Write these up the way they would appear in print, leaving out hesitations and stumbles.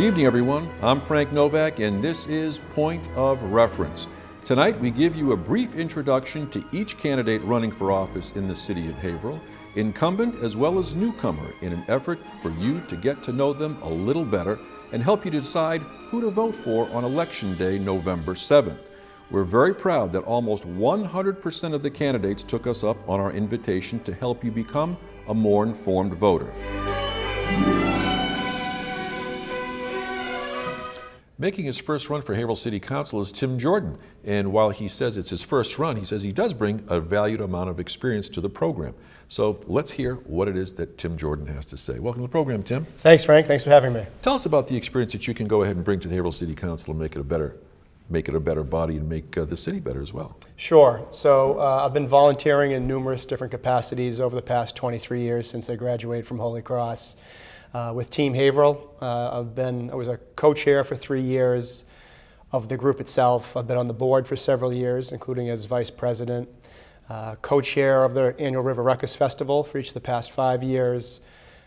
evening, everyone. I'm Frank Novak, and this is Point of Reference. Tonight, we give you a brief introduction to each candidate running for office in the city of Haverhill, incumbent as well as newcomer, in an effort for you to get to know them a little better and help you decide who to vote for on Election Day, November 7th. We're very proud that almost 100% of the candidates took us up on our invitation to help you become a more informed voter. Making his first run for Haverhill City Council is Tim Jordan, and while he says it's his first run, he says he does bring a valued amount of experience to the program. So let's hear what it is that Tim Jordan has to say. Welcome to the program, Tim. Thanks, Frank. Thanks for having me. Tell us about the experience that you can go ahead and bring to the Haverhill City Council and make it a better body and make the city better as well. Sure. So I've been volunteering in numerous different capacities over the past 23 years since I graduated from Holy Cross. With Team Haverhill, I was a co-chair for 3 years of the group itself. I've been on the board for several years, including as vice president, co-chair of the annual River Ruckus Festival for each of the past 5 years,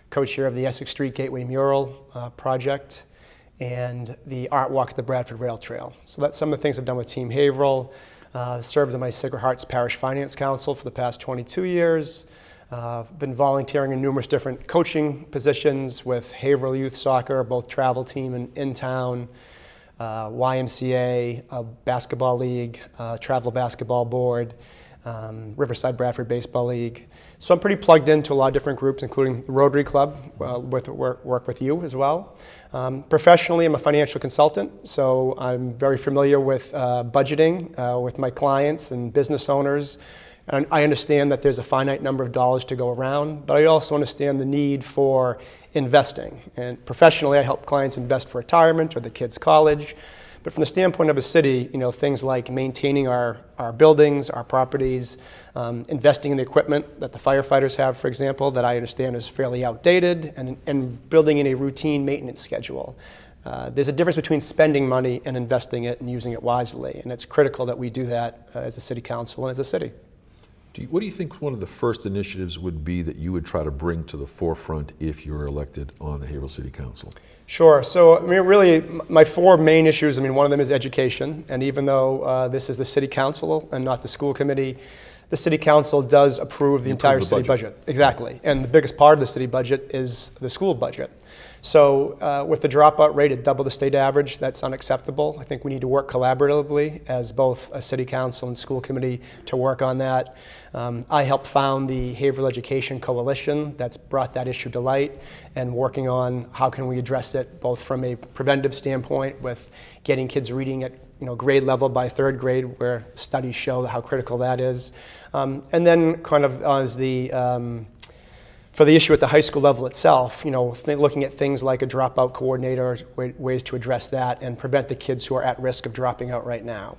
co-chair of the Essex Street Gateway Mural project, and the Art Walk at the Bradford Rail Trail. So that's some of the things I've done with Team Haverhill. Served on my Sacred Hearts Parish Finance Council for the past 22 years. Been volunteering in numerous different coaching positions with Haverhill Youth Soccer, both travel team and in-town, YMCA, basketball league, travel basketball board, Riverside Bradford Baseball League. So I'm pretty plugged into a lot of different groups, including the Rotary Club, work with you as well. Professionally, I'm a financial consultant, so I'm very familiar with budgeting with my clients and business owners. And I understand that there's a finite number of dollars to go around, but I also understand the need for investing. And professionally, I help clients invest for retirement or the kids' college. But from the standpoint of a city, things like maintaining our buildings, our properties, investing in the equipment that the firefighters have, for example, that I understand is fairly outdated, and building in a routine maintenance schedule. There's a difference between spending money and investing it and using it wisely, and it's critical that we do that as a city council and as a city. What do you think one of the first initiatives would be that you would try to bring to the forefront if you're elected on the Haverhill City Council? Sure. So, really, my four main issues, one of them is education. And even though this is the City Council and not the school committee, the City Council does approve the entire city budget. Exactly. And the biggest part of the city budget is the school budget. So with the dropout rate at double the state average, that's unacceptable. I think we need to work collaboratively as both a city council and school committee to work on that. I helped found the Haverhill Education Coalition that's brought that issue to light and working on how can we address it both from a preventive standpoint with getting kids reading at grade level by third grade, where studies show how critical that is. And then kind of as for the issue at the high school level itself, looking at things like a dropout coordinator, ways to address that and prevent the kids who are at risk of dropping out right now.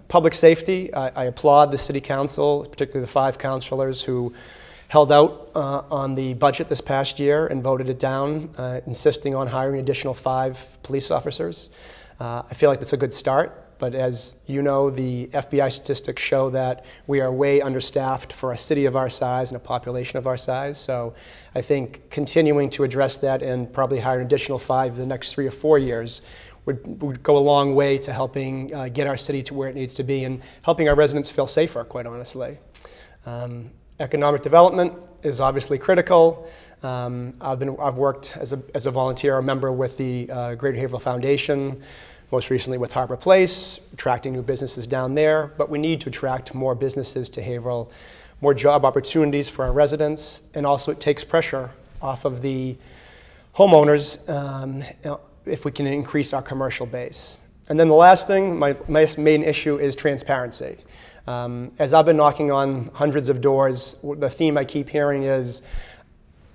Public safety, I applaud the city council, particularly the 5 councilors who held out on the budget this past year and voted it down, insisting on hiring an additional 5 police officers. I feel like that's a good start. But as you know, the FBI statistics show that we are way understaffed for a city of our size and a population of our size. So I think continuing to address that and probably hire an additional 5 in the next 3 or 4 years would go a long way to helping get our city to where it needs to be and helping our residents feel safer, quite honestly. Economic development is obviously critical. I've worked as a volunteer, a member with the Greater Haverhill Foundation, most recently with Harbor Place, attracting new businesses down there, but we need to attract more businesses to Haverhill, more job opportunities for our residents, and also it takes pressure off of the homeowners if we can increase our commercial base. And then the last thing, my main issue is transparency. As I've been knocking on hundreds of doors, the theme I keep hearing is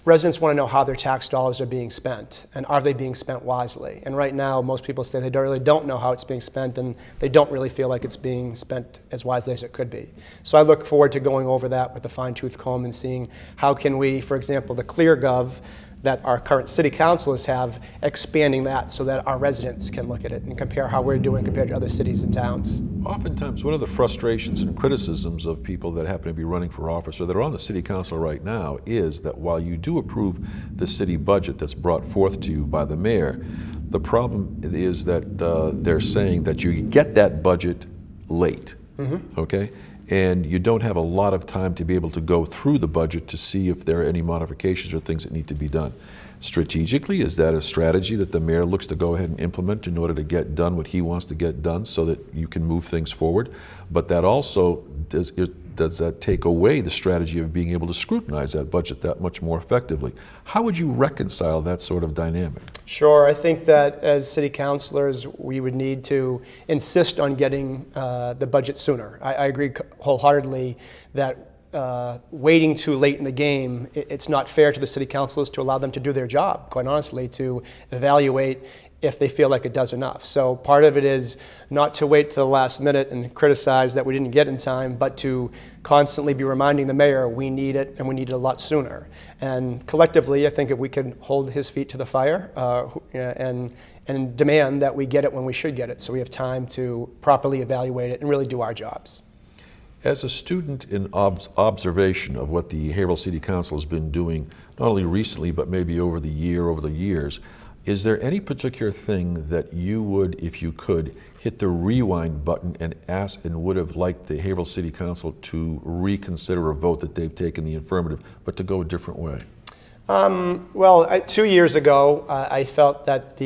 residents want to know how their tax dollars are being spent, and are they being spent wisely? And right now, most people say they really don't know how it's being spent, and they don't really feel like it's being spent as wisely as it could be. So I look forward to going over that with a fine-tooth comb and seeing how can we, for example, the ClearGov that our current city councilors have, expanding that so that our residents can look at it and compare how we're doing compared to other cities and towns. Oftentimes, one of the frustrations and criticisms of people that happen to be running for office or that are on the city council right now is that while you do approve the city budget that's brought forth to you by the mayor, the problem is that they're saying that you get that budget late, okay? And you don't have a lot of time to be able to go through the budget to see if there are any modifications or things that need to be done. Strategically, is that a strategy that the mayor looks to go ahead and implement in order to get done what he wants to get done so that you can move things forward? But that also, does that take away the strategy of being able to scrutinize that budget that much more effectively? How would you reconcile that sort of dynamic? Sure, I think that as city councilors, we would need to insist on getting the budget sooner. I agree wholeheartedly that waiting too late in the game, it's not fair to the city councilors to allow them to do their job, quite honestly, to evaluate if they feel like it does enough. So part of it is not to wait to the last minute and criticize that we didn't get in time, but to constantly be reminding the mayor we need it and we need it a lot sooner. And collectively, I think if we can hold his feet to the fire and demand that we get it when we should get it, so we have time to properly evaluate it and really do our jobs. As a student in observation of what the Haverhill City Council has been doing, not only recently, but maybe over the years, is there any particular thing that you would, if you could, hit the rewind button and ask and would have liked the Haverhill City Council to reconsider a vote that they've taken the affirmative, but to go a different way? Well, 2 years ago, I felt that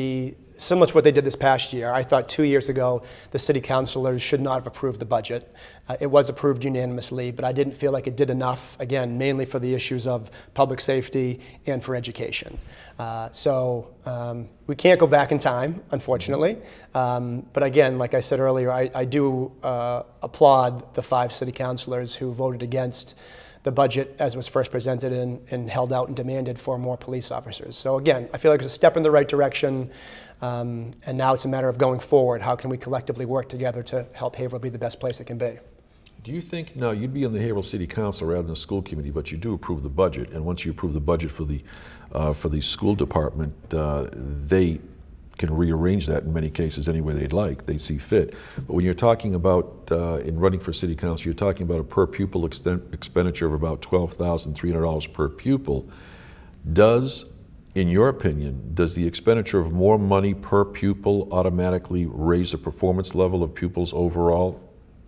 similar to what they did this past year, I thought 2 years ago the city councilors should not have approved the budget. It was approved unanimously, but I didn't feel like it did enough, again, mainly for the issues of public safety and for education. We can't go back in time, unfortunately. But again, like I said earlier, I do applaud the 5 city councilors who voted against the budget as was first presented and held out and demanded for more police officers. So again, I feel like it's a step in the right direction, and now it's a matter of going forward. How can we collectively work together to help Haverhill be the best place it can be? Do you think, now you'd be on the Haverhill City Council rather than the school committee, but you do approve the budget, and once you approve the budget for the school department, they can rearrange that in many cases any way they'd like, they see fit. But when you're talking about, in running for city council, you're talking about a per pupil expenditure of about $12,300 per pupil. In your opinion, does the expenditure of more money per pupil automatically raise the performance level of pupils overall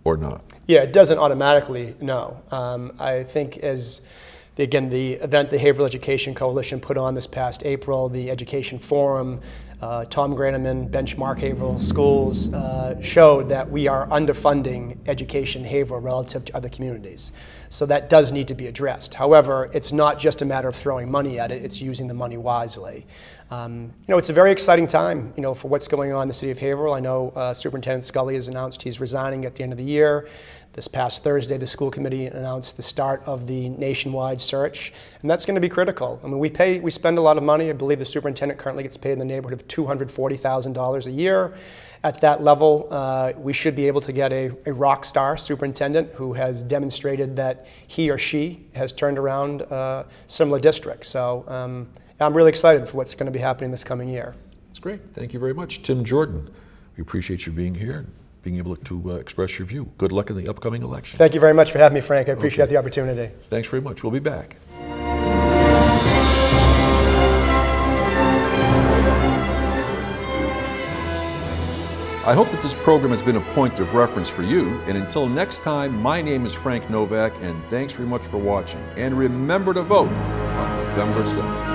or not? Yeah, it doesn't automatically, no. I think the event the Haverhill Education Coalition put on this past April, the Education Forum, Tom Granneman, Benchmark Haverhill Schools showed that we are underfunding education in Haverhill relative to other communities. So that does need to be addressed. However, it's not just a matter of throwing money at it, it's using the money wisely. It's a very exciting time, for what's going on in the city of Haverhill. I know Superintendent Scully has announced he's resigning at the end of the year. This past Thursday, the school committee announced the start of the nationwide search, and that's going to be critical. I mean, we spend a lot of money. I believe the superintendent currently gets paid in the neighborhood of $240,000 a year. At that level, we should be able to get a rock star superintendent who has demonstrated that he or she has turned around similar districts. So I'm really excited for what's going to be happening this coming year. That's great. Thank you very much. Tim Jordan, we appreciate you being here and being able to express your view. Good luck in the upcoming election. Thank you very much for having me, Frank. I appreciate the opportunity. Thanks very much. We'll be back. I hope that this program has been a point of reference for you. And until next time, my name is Frank Novak, and thanks very much for watching. And remember to vote on November 7th.